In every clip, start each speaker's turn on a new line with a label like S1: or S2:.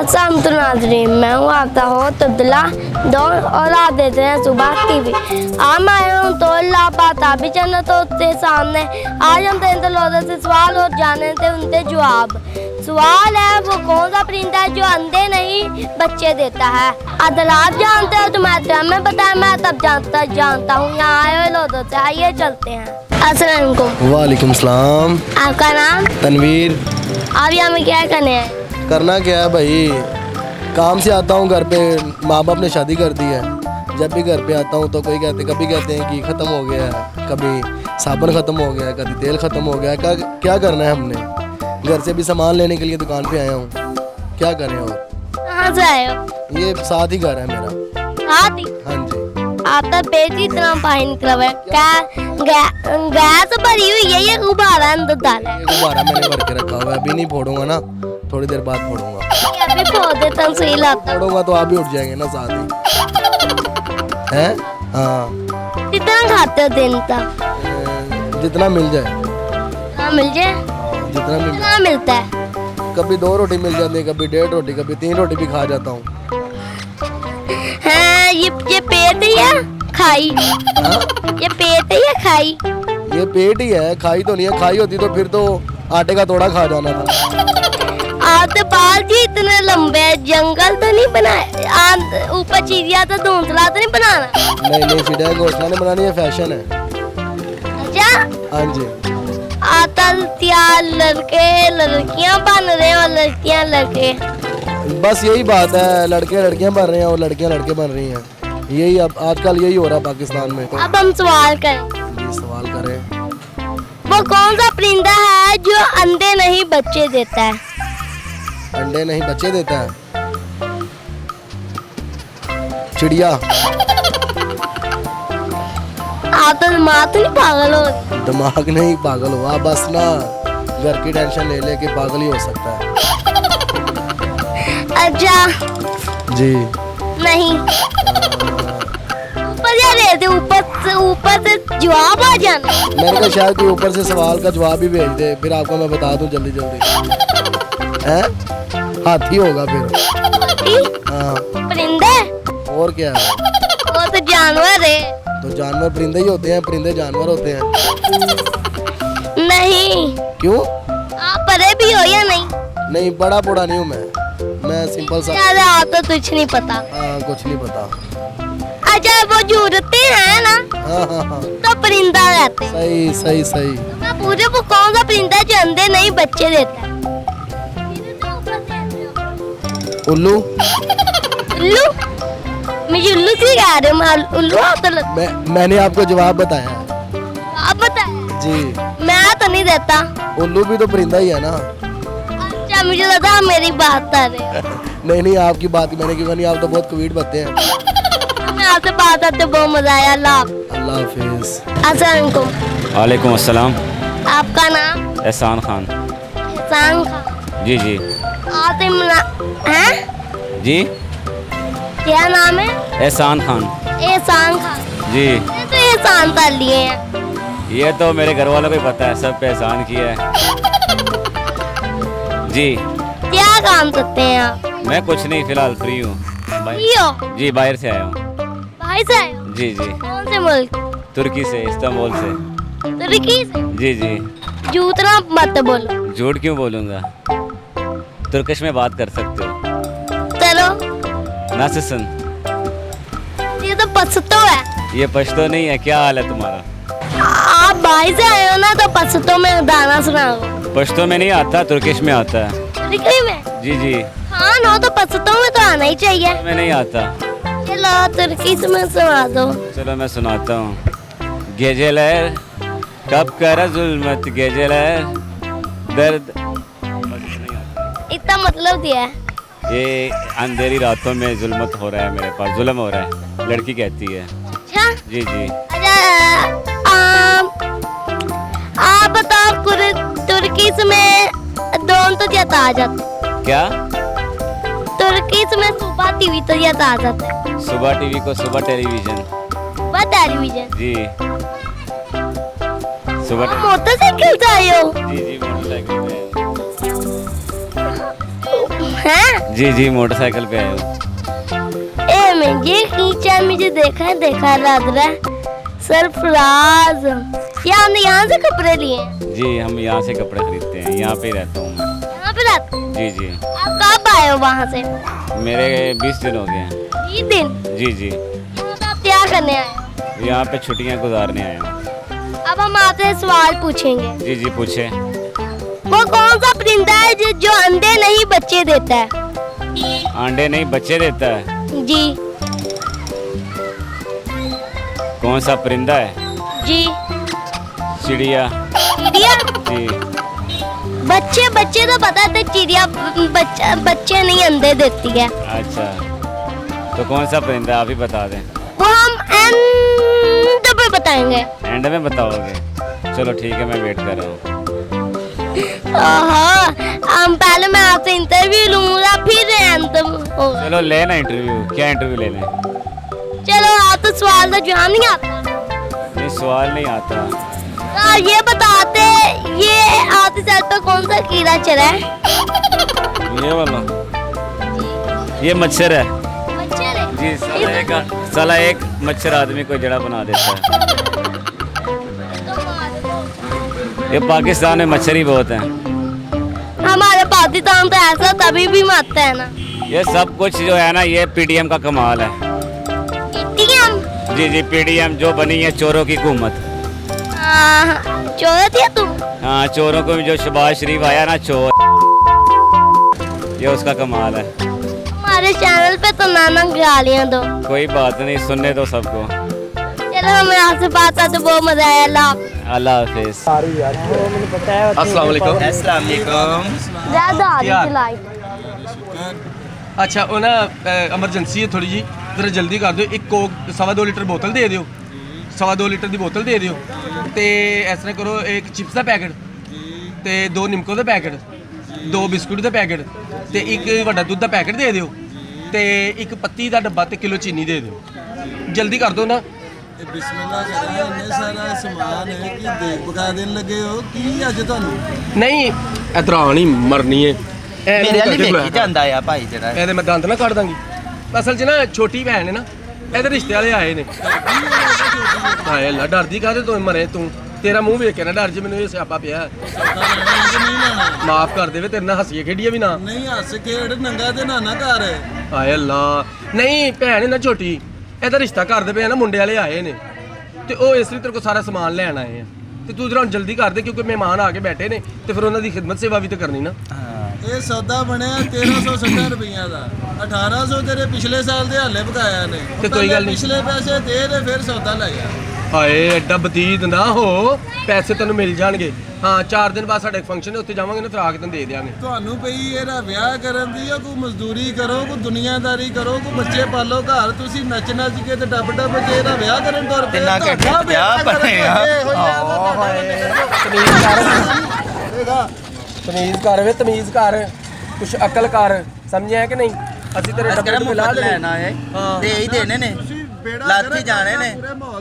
S1: अस्सलाम नाज़रीन, मैं हूँ आपका होस्ट अब्दुल्ला दौर और आप देख रहे हैं सुबह टीवी। आज मैं आया हूँ तो लापताबी जन्नतों के सामने। आज हम तेरे लोगों से सवाल और जाने थे उनके जवाब। सवाल है वो कौन सा परिंदा है जो अंडे नहीं बच्चे देता है। अगर आप जानते हो तो मैं बताया, मैं तब जानता हूँ। यहाँ आए हुए लोगों से आइए चलते हैं। अस्सलाम वालेकुम।
S2: वालेकुम सलाम।
S1: आपका नाम?
S2: तनवीर।
S1: आप यहाँ में क्या करने हैं?
S2: करना क्या है भाई, काम से आता हूँ घर पे, माँ बाप ने शादी कर दी है। जब भी घर पे आता हूँ तो कभी कहते हैं कि ख़त्म हो गया है, कभी साबुन ख़त्म हो गया है, कभी तेल ख़त्म हो गया है। क्या करना है हमने? घर से भी सामान लेने के लिए दुकान पे आया हूँ, क्या करें। और
S1: कहाँ से आए हो?
S2: ये साथ ही घर है मेरा।
S1: साथ ही?
S2: हाँ जी।
S1: आपका पेट ही इतना पानी निकला हुआ है। गैस भरी हुई है, ये गुब्बारा अंदर डाला है।
S2: ये गुब्बारा मैंने भर के रखा हुआ है, अभी नहीं फोड़ूंगा ना, थोड़ी देर बाद फोड़ूंगा।
S1: अभी फोड़ देता हूँ, सही लगता है।
S2: फोड़ूंगा तो आप भी उठ जाएंगे ना साथ ही, हैं? हाँ।
S1: कितना खाते हो दिन तक?
S2: जितना मिल जाए।
S1: हाँ, मिल जाए।
S2: जितना मिल
S1: कितना मिलता है?
S2: कभी 2 रोटी मिल जाती है, कभी 1.5 रोटी, कभी 3 रोटी भी खा जाता हूँ।
S1: हाँ, ये पेट ही है खाई?
S2: हाँ?
S1: ये पेट ही है खाई?
S2: ये पेट ही है, खाई तो नहीं है। खाई होती तो फिर तो आटे का तोड़ा खा जाना था।
S1: आपके बाल जी इतने लंबे हैं, जंगल तो नहीं बनाया? ऊपर चिड़िया तो घोंसला तो नहीं बनाना?
S2: नहीं, चिड़िया घोंसला नहीं बनानी है, फैशन है।
S1: अच्छा।
S2: हाँ जी।
S1: आजकल त्यार लड़के लड़कियां बन रहे हैं और लड़कियां लड़के।
S2: बस यही बात है, लड़के लड़कियां बन रहे हैं और लड़कियां लड़के बन रही हैं। यही अब आजकल यही हो रहा है पाकिस्तान में।
S1: अब हम सवाल करें।
S2: जी, सवाल करें।
S1: वो कौन सा परिंदा है जो अंडे नहीं बच्चे देता है?
S2: अंडे नहीं बच्चे देता है? चिड़िया।
S1: आप तो दिमाग नहीं पागल हो?
S2: दिमाग नहीं पागल हुआ, बस ना घर की टेंशन ले लेके पागल ही हो सकता है।
S1: अच्छा
S2: जी
S1: नहीं, ऊपर जा रहे थे, ऊपर से जवाब आ जाना।
S2: मैंने कहा शायद कोई ऊपर से सवाल का जवाब ही भेज दे, फिर आपको मैं बता दूं जल्दी जल्दी। हैं? हाथी होगा फिर। हाँ।
S1: परिंदे?
S2: और क्या है?
S1: वो तो जानवर है।
S2: तो जानवर परिंदे ही होते हैं, परिंदे जानवर होते हैं।
S1: नहीं।
S2: क्यों?
S1: आप पढ़े भी हो या नहीं?
S2: नहीं, बड़ा बूढ़ा नहीं हूँ मैं सिंपल सा।
S1: आप तो कुछ नहीं पता।
S2: हाँ, कुछ नहीं पता।
S1: अच्छा, वो जुड़ते हैं ना?
S2: हाँ।
S1: तो परिंदा रहते हैं।
S2: सही।
S1: मैं पूछे वो कौन सा परिंदा जो अंडे नहीं बच्चे देता है?
S2: उल्लू।
S1: उल्लू? मुझे उल्लू से कह रहे हो? उल्लू तो
S2: मैंने आपको जवाब बताया।
S1: आप बताए
S2: जी।
S1: मैं तो नहीं देता।
S2: उल्लू भी तो परिंदा ही है ना।
S1: अच्छा, मुझे लगा मेरी बात कर रहे।
S2: नहीं, आपकी बात मैंने क्यों नहीं, आप तो बहुत क्वीट बनते हैं।
S1: मैं आपसे बात करते बहुत मजा आया। अल्लाह
S2: हाफिज।
S1: अस्सलाम वालेकुम।
S3: वालेकुम अस्सलाम।
S1: आपका नाम?
S3: एहसान खान।
S1: एहसान खान।
S3: जी जी।
S1: आप हैं?
S3: जी,
S1: क्या नाम है?
S3: एहसान खान।
S1: एहसान खान
S3: जी।
S1: मैंने तो एहसान कर लिए हैं।
S3: ये तो मेरे घर वालों को ही पता है, सब पे एहसान किया है। जी।
S1: क्या काम करते हैं आप?
S3: मैं कुछ नहीं, फिलहाल फ्री हूँ।
S1: फ्री हो?
S3: जी, बाहर से आया हूँ।
S1: भाई से आए हो?
S3: जी जी।
S1: कौन से मुल्क?
S3: तुर्की से, इस्तांबुल से।
S1: तुर्की से?
S3: जी जी।
S1: झूठ ना मत बोलो।
S3: झूठ क्यों बोलूँगा, तुर्किश में बात कर सकते हो।
S1: चलो।
S3: नासिसन।
S1: ये तो पछतो है।
S3: ये पश्तो नहीं है, क्या हाल है तुम्हारा?
S1: आप भाई से आए हो ना, तो पछतो में गाना सुनाओ।
S3: पश्तो में नहीं आता, तुर्किश में आता है।
S1: तुर्की में?
S3: जी जी।
S1: हाँ ना, तो पछतो में तो आना ही चाहिए।
S3: में नहीं आता।
S1: चलो तुर्की से मैं सुना दो।
S3: चलो मैं सुनाता हूँ। गेजेलर कब करा जुल्मत, गेजेलर दर्द।
S1: इतना मतलब दिया है।
S3: ये अंधेरी रातों में जुल्मत हो रहा है, मेरे पास जुल्म हो रहा है, लड़की कहती है।
S1: अच्छा।
S3: जी जी।
S1: आप बताओ, तुर्की में दोनों तो जता आ जाता।
S3: क्या?
S1: तुर्की में सुबह टीवी तो जता आ जाता है।
S3: सुबह टीवी को सुबह टेलीविजन।
S1: सुबह टेलीविजन?
S3: जी। सुबह
S1: मोटरसाइकिल से आए हो?
S3: जी जी, मोटरसाइकिल पे।
S1: हैं?
S3: जी जी मोटरसाइकिल पे आए हो।
S1: ये खींचा मुझे देखा लग रहा है सरफराज। क्या हमने यहाँ से कपड़े लिए हैं?
S3: जी हम यहाँ से कपड़े खरीदते हैं, यहाँ पे ही रहता हूँ मैं।
S1: यहाँ पे रहते हैं?
S3: जी जी
S1: आप कब आए हो वहाँ से?
S3: मेरे 20 दिन हो गए हैं।
S1: 20 दिन?
S3: जी जी
S1: यहाँ पे आप क्या करने आए हो?
S3: यहाँ पे छुट्टियाँ गुजारने आए हैं।
S1: अब हम आपसे सवाल पूछेंगे।
S3: जी जी पूछे।
S1: वो कौन सा परिंदा है जो अंडे नहीं बच्चे देता है?
S3: अंडे नहीं बच्चे देता है?
S1: जी
S3: कौन सा परिंदा है?
S1: जी
S3: चिड़िया।
S1: चिड़िया?
S3: जी
S1: बच्चे तो पता था चिड़िया बच्चे नहीं अंडे देती है।
S3: अच्छा तो कौन सा परिंदा आप ही बता दें।
S1: वो हम एंड पे बताएंगे।
S3: एंड में बताओगे? चलो ठीक है मैं वेट कर रहा हूँ।
S1: हम पहले मैं आपसे इंटरव्यू लूंगा फिर एंड होगा।
S3: चलो लेना इंटरव्यू। क्या इंटरव्यू ले लें?
S1: चलो आप तो सवाल का जवाब नहीं आता।
S3: नहीं सवाल नहीं आता।
S1: ये बताते ये आपके सर पर कौन सा कीड़ा चढ़ा है?
S3: ये वाला ये मच्छर है।
S1: मच्छर है?
S3: जी साला एक मच्छर आदमी को जड़ा बना देता है। ये पाकिस्तान में मच्छर ही बहुत हैं।
S1: हमारे पाकिस्तान तो ऐसा तभी भी मरता है ना।
S3: ये सब कुछ जो है ना ये पीडीएम का कमाल है।
S1: पीटीएम?
S3: जी जी पीडीएम जो बनी है चोरों की हुकूमत।
S1: चोर थे तुम?
S3: हाँ चोरों को भी जो शहबाज शरीफ आया ना चोर, ये उसका कमाल है।
S1: हमारे चैनल पे तो नाना गालियां दो।
S3: कोई बात नहीं सुनने दो सबको।
S1: चलो हमें आपसे बात तो बहुत मजा आया।
S3: अल्लाह हाफिज।
S4: अस्सलाम वालेकुम।
S5: अस्सलाम वालेकुम।
S1: ज्यादा आ रही लाइट।
S4: अच्छा वो ना एमरजेंसी है थोड़ी जी, जरा जल्दी कर दो। एक कोक 2.25 लीटर बोतल दे दियो, 2.25 लीटर की बोतल दे दियो। ते इस तरह करो एक चिप्स का पैकेट ते 2 निमको का पैकेट, 2 बिस्कुट का पैकेट ते एक बड़ा दूध का पैकेट दे दियो ते एक पत्ती का डब्बा ते किलो चीनी दे दियो। जल्दी कर दो ना।
S2: बिस्मिल्लाह करा इन्ने सारा समान है कि देख बगा देन लगे हो कि अज ਤੁਹਾਨੂੰ
S4: नहीं इतरान ही मरनी है।
S5: ਮੇਰੇ ਵਾਲੀ ਵੇਖੀ ਜਾਂਦਾ ਆ ਭਾਈ ਜਿਹੜਾ
S4: ਇਹਦੇ ਮੈਂ ਦੰਦ ਨਾ ਕੱਢ ਦਾਂਗੀ। ਅਸਲ 'ਚ ਨਾ ਛੋਟੀ ਭੈਣ ਹੈ ਨਾ, ਇਹਦੇ ਰਿਸ਼ਤੇ ਵਾਲੇ ਆਏ ਨੇ। ਹਾਏ ਅੱਲਾ ਡਰਦੀ ਕਾਹਦੇ ਤੋਂ ਮਰੇ ਤੂੰ? ਤੇਰਾ ਮੂੰਹ ਵੇਖ ਕੇ ਨਾ ਡਰ ਜੇ ਮੈਨੂੰ ਇਹ ਸਿਆਪਾ ਪਿਆ। ਮਾਫ ਕਰ ਦੇਵੇ ਤੇਰੇ ਨਾਲ ਹੱਸੀਏ ਖੇਡੀਏ ਵੀ ਨਾ।
S2: ਨਹੀਂ ਹੱਸ ਖੇਡ ਨੰਗਾ ਤੇ ਨਾਨਾ ਘਰ
S4: ਹਾਏ ਅੱਲਾ ਨਹੀਂ ਭੈਣ ਹੈ ਨਾ ਛੋਟੀ, ਇਹਦਾ ਰਿਸ਼ਤਾ ਕਰਦੇ ਪਏ ਨਾ, ਮੁੰਡੇ ਵਾਲੇ ਆਏ ਨੇ ਤੇ ਉਹ ਇਸ ਲਈ ਤੇਰੇ ਕੋਲ ਸਾਰਾ ਸਮਾਨ ਲੈਣ ਆਏ ਆ ਤੇ ਤੂੰ ਜਰਾ ਜਲਦੀ ਕਰ ਦੇ ਕਿਉਂਕਿ ਮਹਿਮਾਨ ਆ ਕੇ ਬੈਠੇ ਨੇ ਤੇ ਫਿਰ ਉਹਨਾਂ ਦੀ ਖਿਦਮਤ ਸੇਵਾ ਵੀ ਤਾਂ ਕਰਨੀ ਨਾ।
S2: ਇਹ ਸੌਦਾ ਬਣਿਆ 1370 ਰੁਪਈਆ ਦਾ। 1800 ਤੇਰੇ ਪਿਛਲੇ ਸਾਲ ਦੇ ਹਾਲੇ ਬਕਾਇਆ ਨੇ
S4: ਤੇ ਕੋਈ ਗੱਲ ਨਹੀਂ।
S2: ਪਿਛਲੇ ਪੈਸੇ ਦੇ ਤੇ ਫਿਰ ਸੌਦਾ ਲੈ ਜਾ।
S4: ਹਾਏ ਐਡਾ ਬਤੀਤ ਨਾ ਹੋ, ਪੈਸੇ ਤੈਨੂੰ ਮਿਲ ਜਾਣਗੇ। ਹਾਂ 4 ਦਿਨ ਬਾਅਦ ਸਾਡਾ ਫੰਕਸ਼ਨ ਹੈ, ਉੱਥੇ ਜਾਵਾਂਗੇ ਨਾ, ਫਿਰ ਆ ਕੇ ਤੈਨੂੰ ਦੇ ਦਿਆਂਗੇ।
S2: ਤੁਹਾਨੂੰ ਪਈ ਇਹਦਾ ਵਿਆਹ ਕਰਨ ਦੀ ਆ, ਕੋਈ ਮਜ਼ਦੂਰੀ ਕਰੋ, ਕੋਈ ਦੁਨੀਆਦਾਰੀ ਕਰੋ, ਕੋਈ ਬੱਚੇ ਪਾਲੋ ਘਰ। ਤੁਸੀਂ ਨੱਚ ਨੱਚ ਕੇ ਤੇ ਡੱਬ ਡੱਬ ਕੇ ਇਹਦਾ ਵਿਆਹ ਕਰਨ ਤੁਰ ਪਏ।
S5: ਤਿੰਨਾਂ ਘੰਟੇ ਚ ਵਿਆਹ ਬਣਿਆ।
S4: ਤਮੀਜ਼ ਕਰ ਵੇ, ਤਮੀਜ਼ ਕਰ, ਕੁਛ ਅਕਲ ਕਰ, ਸਮਝਿਆ ਕਿ ਨਹੀਂ? ਅਸੀਂ ਤੇਰੇ ਡੱਬੇ
S5: ਅਸਕਰ
S4: ਨੂੰ ਮਿਲਾ
S5: ਮੁਫਤ
S4: ਲੈਣੇ।
S5: ਲੈਣਾ ਹੈ
S4: ਹਾਂ।
S5: ਦੇ ਹੀ ਦੇਣੇ ਨੇ, ਲਾਥੀ ਜਾਣੇ ਨੇ।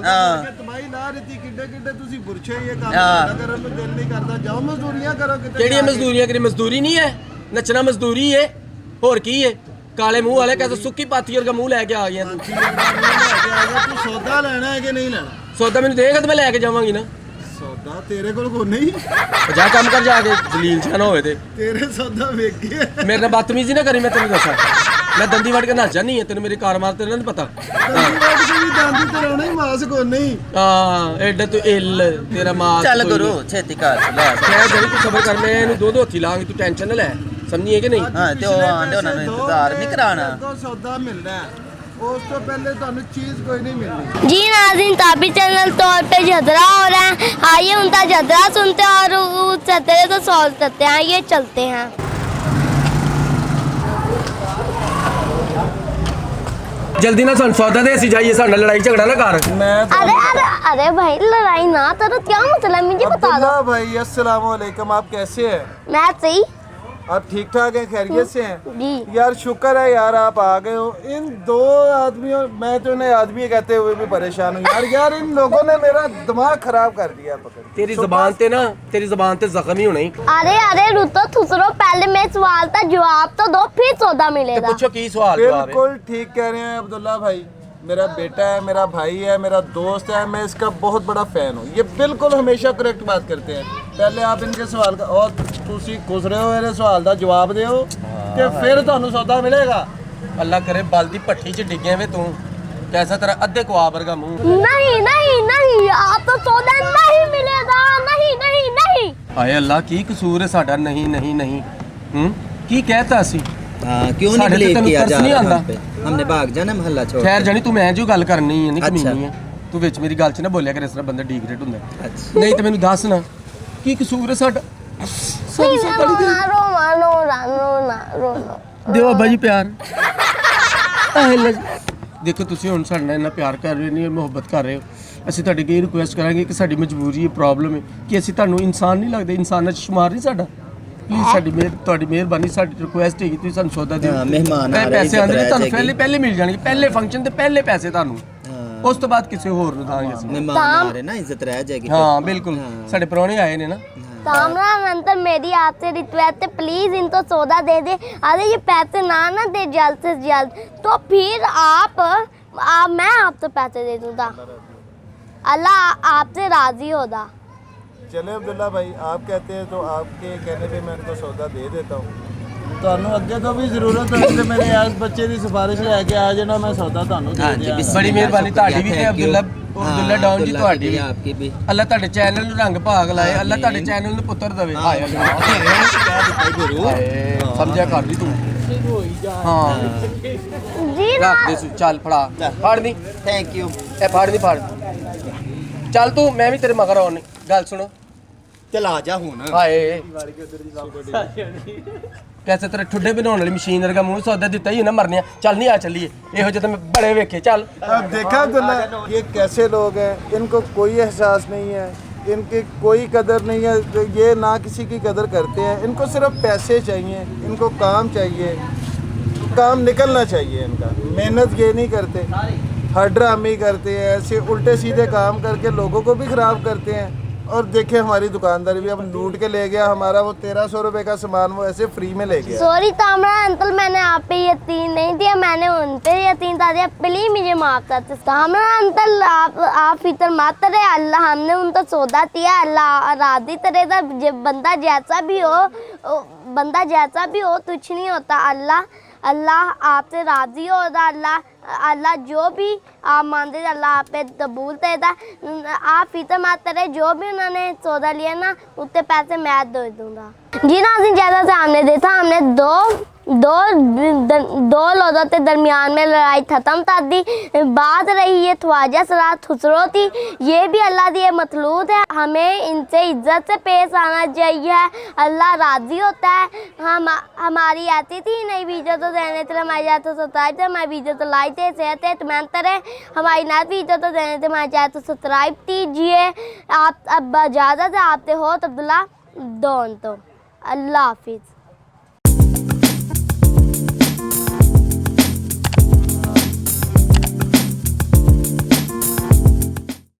S2: ਹਾਂ ਤਬਾਈ ਲਾ ਦਿੱਤੀ। ਕਿੱਡੇ ਕਿੱਡੇ ਤੁਸੀਂ ਬੁਰਛੇ ਇਹ ਕੰਮ
S5: ਹਾਂ।
S2: ਕਰਨ ਨੂੰ ਦਿਲ ਨਹੀਂ ਕਰਦਾ। ਜਾਓ ਮਜ਼ਦੂਰੀਆਂ ਕਰੋ ਕਿਤੇ।
S4: ਕਿਹੜੀਆਂ ਮਜ਼ਦੂਰੀਆਂ ਕਰੀ? ਮਜ਼ਦੂਰੀ ਨਹੀਂ ਹੈ, ਨੱਚਣਾ ਮਜ਼ਦੂਰੀ ਹੈ। ਹੋਰ ਕੀ ਹੈ? ਕਾਲੇ ਮੂੰਹ ਵਾਲੇ ਕਹਿੰਦੇ ਸੁੱਕੀ ਪਾਥੀ ਵਰਗਾ ਮੂੰਹ ਲੈ ਕੇ ਆ ਗਿਆ ਤੂੰ।
S2: ਤੂੰ ਸੌਦਾ ਲੈਣਾ ਹੈ ਕਿ ਨਹੀਂ ਲੈਣਾ?
S4: ਸੌਦਾ ਮੈਨੂੰ ਦੇਗਾ ਤੇ ਮੈਂ ਲੈ ਕੇ ਜਾਵਾਂਗੀ ਨਾ।
S2: ਸੌਦਾ ਤੇਰੇ ਕੋਲ ਕੋਈ ਨਹੀਂ।
S4: ਜਾ ਕੰਮ ਕਰ ਜਾ ਕੇ, ਜਲੀਲ ਛਾ ਨਾ ਹੋਵੇ ਤੇ।
S2: ਤੇਰੇ ਸੌਦਾ ਵੇਖ ਕੇ
S4: ਮੇਰੇ ਨਾਲ ਬਦਤਮੀਜ਼ੀ ਨਾ ਕਰੀ, ਮੈਂ ਤੈਨੂੰ ਦੱਸਾਂ। ਮੈਂ ਦੰਦੀ ਵੱਢ ਕੇ ਨੱਚ ਜਾਨੀ ਹੈ, ਤੈਨੂੰ ਮੇਰੀ ਕਾਰ ਮਾਰ ਤੇ ਨਹੀਂ ਪਤਾ।
S2: ਵੀ ਦੰਦੀ ਤੇ ਰੋਣਾ ਹੀ ਮਾਸ ਕੋ ਨਹੀਂ।
S4: ਹਾਂ ਐਡਾ ਤੂੰ ਇੱਲ ਤੇਰਾ ਮਾਂ
S5: ਚੱਲ ਗੁਰੂ ਛੇਤੀ ਕਰ ਲੈ।
S4: ਮੈਂ ਜਿਹੜੀ ਤੂੰ ਸਬਰ ਕਰ, ਮੈਂ ਇਹਨੂੰ ਦੋ ਹੱਥੀ ਲਾਂਗੀ, ਤੂੰ ਟੈਨਸ਼ਨ ਨਾ ਲੈ, ਸਮਝੀਏ ਕਿ ਨਹੀਂ?
S5: ਹਾਂ ਤੇ ਉਹ ਆਂਦੇ ਉਹਨਾਂ ਨੂੰ ਇੰਤਜ਼ਾਰ ਨਹੀਂ ਕਰਾਣਾ।
S2: ਕੋ ਸੌਦਾ ਮਿਲਦਾ ਹੈ, ਉਸ ਤੋਂ ਪਹਿਲੇ ਤੁਹਾਨੂੰ ਚੀਜ਼ ਕੋਈ ਨਹੀਂ ਮਿਲਣੀ।
S1: जी नाज़रीन ताबी चैनल तौर पे झगड़ा हो रहा है। आइए उनका झगड़ा सुनते हैं और उस झगड़े को सॉल्व करते हैं। आइए चलते हैं।
S4: ਜਲਦੀ ਨਾ ਸਾਨੂੰ ਸੌਦਾ ਦੇ, ਅਸੀਂ ਜਾਈਏ, ਸਾਡੇ ਲੜਾਈ ਝਗੜਾ ਨਾ ਕਰ।
S1: अरे भाई लड़ाई ना करो, क्या मतलब मुझे बता दो।
S2: भाई अस्सलाम वालेकुम, आप कैसे हैं?
S1: मैं सही।
S6: आप ठीक ठाक हैं, खैरियत से हैं?
S1: जी
S6: यार शुक्र है यार आप आ गए हो। इन दो आदमियों, मैं तो इन्हें आदमी कहते हुए भी परेशान हूँ यार। यार इन लोगों ने मेरा दिमाग खराब कर दिया पकड़।
S4: तेरी ज़बान ते जख्म ही होना ही।
S1: अरे अरे रुतो थुसरो, पहले मैं सवाल था जवाब तो दो, फिर सौदा मिलेगा।
S4: पूछो की सवाल जवाब है।
S6: बिल्कुल ठीक कह रहे हैं अब्दुल्ला भाई, मेरा बेटा है, मेरा भाई है, मेरा दोस्त है, मैं इसका बहुत बड़ा फ़ैन हूँ। ये बिल्कुल हमेशा करेक्ट बात करते हैं। पहले आप इनके सवाल का और तुसी खुश रहे हो, मेरे सवाल का जवाब दो कि फिर ਤੁਹਾਨੂੰ सौदा मिलेगा।
S4: अल्लाह करे बल्दी भट्टी च डिगे वे तू, कैसा तेरा अद्धे कुआ वर्गा मुंह।
S1: नहीं नहीं नहीं, आप तो सौदा नहीं मिलेगा, नहीं नहीं नहीं।
S4: हाय अल्लाह की कसूर है साडा? नहीं नहीं नहीं, की कहता सी?
S5: हाँ क्यों नहीं
S4: साढ़े
S5: बिलीव
S4: तो
S5: किया
S4: तरस
S5: जा
S4: नहीं
S5: रहा
S4: आंदा।
S5: हम पे? हमने भाग जाना महल्ला छोड़
S4: खैर जानी तू मैं जो गल करनी है नहीं
S5: अच्छा।
S4: कमीनी है, तू विच मेरी गल च ना बोलिया कर, इस तरह बंदा डीग्रेड हुंदा है।
S5: अच्छा
S4: नहीं तो मैनू दस ना की कसूर है साडा?
S1: नहीं रोना रोना रोना रोना रोना।
S4: ਦਿਓ ਬਾਬਾ ਜੀ ਪਿਆਰ। ਦੇਖੋ ਤੁਸੀਂ ਹੁਣ ਸਾਡੇ ਨਾਲ ਇੰਨਾ ਪਿਆਰ ਕਰ ਰਹੇ ਨੇ, ਮੁਹੱਬਤ ਕਰ ਰਹੇ ਹੋ, ਅਸੀਂ ਤੁਹਾਡੇ ਅੱਗੇ ਰਿਕੁਐਸਟ ਕਰਾਂਗੇ ਕਿ ਸਾਡੀ ਮਜਬੂਰੀ ਹੈ, ਪ੍ਰੋਬਲਮ ਹੈ ਕਿ ਅਸੀਂ ਤੁਹਾਨੂੰ ਇਨਸਾਨ ਨਹੀਂ ਲੱਗਦੇ, ਇਨਸਾਨਾਂ 'ਚ ਸ਼ੁਮਾਰ ਨਹੀਂ ਸਾਡਾ। ਪਲੀਜ਼ ਸਾਡੀ ਤੁਹਾਡੀ ਮਿਹਰਬਾਨੀ, ਸਾਡੀ ਰਿਕੁਐਸਟ ਹੈਗੀ ਤੁਸੀਂ ਸਾਨੂੰ ਸੌਦਾ ਦਿਓ।
S5: ਹਾਂ, ਮਹਿਮਾਨ ਆ ਰਹੇ,
S4: ਪੈਸੇ ਆਉਂਦੇ ਨੇ
S5: ਇੱਜ਼ਤ
S4: ਤੁਹਾਨੂੰ
S5: ਰਹਿ
S4: ਪਹਿਲੇ ਮਿਲ ਜਾਣਗੇ, ਪਹਿਲੇ ਫੰਕਸ਼ਨ ਦੇ ਪਹਿਲੇ ਪੈਸੇ ਤੁਹਾਨੂੰ, ਉਸ ਤੋਂ ਬਾਅਦ ਕਿਸੇ ਹੋਰ ਨੂੰ ਦਾਂਗੇ ਅਸੀਂ।
S5: मेहमान आ रहे ना, इज्जत रह जाएगी।
S4: ਹਾਂ ਬਿਲਕੁਲ, ਸਾਡੇ ਪ੍ਰਾਹੁਣੇ ਆਏ ਨੇ ਨਾ।
S1: कामरान अंतर मेरी आपसे रिक्वेस्ट है, प्लीज इनको सौदा दे दे। अरे ये पैसे ना दे जल्द से जल्द तो फिर मैं आपसे पैसे दे दूंगा, अल्लाह आपसे राजी होगा।
S6: चले अब्दुल्ला भाई, आप कहते हैं तो आपके कहने पे मैं इनको सौदा दे देता हूँ। ਤੁਹਾਨੂੰ ਅੱਗੇ ਤੋਂ ਵੀ ਜ਼ਰੂਰਤ ਹੋਵੇ ਤੇ ਮੇਰੇ ਇਸ ਬੱਚੇ ਦੀ ਸਿਫਾਰਿਸ਼ ਲੈ ਕੇ ਆ ਜਾਣਾ, ਮੈਂ ਸੌਦਾ ਤੁਹਾਨੂੰ ਦੇ
S5: हाँ जी,
S6: ਦਿਆਂਗਾ।
S4: ਬੜੀ ਮਿਹਰਬਾਨੀ ਤੁਹਾਡੀ ਵੀ ਤੇ ਅਬਦੁੱਲਾ ਡਾਊਨ ਜੀ ਤੁਹਾਡੀ ਵੀ।
S5: आपकी भी।
S4: ਅੱਲਾ ਤੁਹਾਡੇ ਚੈਨਲ ਨੂੰ ਰੰਗ ਭਾਗ ਲਾਏ, ਅੱਲਾ ਤੁਹਾਡੇ ਚੈਨਲ ਨੂੰ ਪੁੱਤਰ ਦੇਵੇ। ਹਾਏ ਅੱਲਾ, ਹਾਏ, ਸਮਝਿਆ ਕਰ ਲਈ ਤੂੰ। ਹਾਂ
S1: जी ना
S4: ਰੱਖ ਦੇ ਸੂ, ਚੱਲ ਫੜਾ, ਫੜ ਨਹੀਂ
S5: थैंक यू।
S4: ਇਹ ਫੜ ਨਹੀਂ ਫੜ, ਚੱਲ ਤੂੰ, ਮੈਂ ਵੀ ਤੇਰੇ ਮਗਰ ਆਉਣੀ। ਗੱਲ ਸੁਣੋ,
S5: चला जा हुन।
S4: ਹਾਏ कैसे तेरे ठुड्डे बनाने वाली मशीन वर्गा मूंह सौदा दिता ही ना मरने। चल नहीं आ चलिए, ਇਹੋ ਜਿਹੇ ਤਾਂ ਮੈਂ बड़े वेखे। चल
S6: अब देखा अब्दुल्ला, ये कैसे लोग हैं, इनको कोई एहसास नहीं है, इनकी कोई कदर नहीं है, ये ना किसी की कदर करते हैं। इनको सिर्फ पैसे चाहिए, इनको काम चाहिए, काम निकलना चाहिए इनका। मेहनत ये नहीं करते, हर ड्रामे करते हैं, ऐसे उल्टे सीधे काम करके लोगों को भी ख़राब करते हैं। और देखे हमारी दुकानदार भी अब लूट के ले गया हमारा वो 1300 रुपए का सामान, वो ऐसे फ्री में ले गया।
S1: सॉरी कामरान अंकल, मैंने आप पे यकीन नहीं दिया, मैंने उन पे यकीन था दिया, प्लीज मुझे माफ कर दो। कामरान अंकल आप फिक्र मत करे, अल्लाह हमने उनको सौदा दिया, अल्लाह राजी करेगा। बंदा जैसा भी हो कुछ नहीं होता, अल्लाह आपसे राजी होगा। अल्लाह जो भी आप मानते थे अल्लाह आप पे कबूल देता। आप फिक्र मत करें, जो भी उन्होंने सौदा लिया ना उतने पैसे मैं दे दूंगा। जी नाज़रीन, जैसा से हमने देखा, हमने दो लोगों के दरमियान में लड़ाई ख़त्म कर दी। बात रही ये ख्वाजा सरार खुसरो थी, ये भी अल्लाह की मतलूब है, हमें इनसे इज्जत से पेश आना चाहिए। अल्लाह राज़ी होता है। हमारी आती थी नहीं वीडियो तो देने थे, हमारी जात तो सब्सक्राइब थे, हमारी वीडियो तो लाइक थे, सेहत है तो मेहनत है, हमारी नई वीडियो तो देने थे, हमारी चैनल तो सब्सक्राइब कीजिए। आप अब इजाज़त है, आपसे हो तो अब्दुल्ला डॉन तो अल्लाह हाफिज़।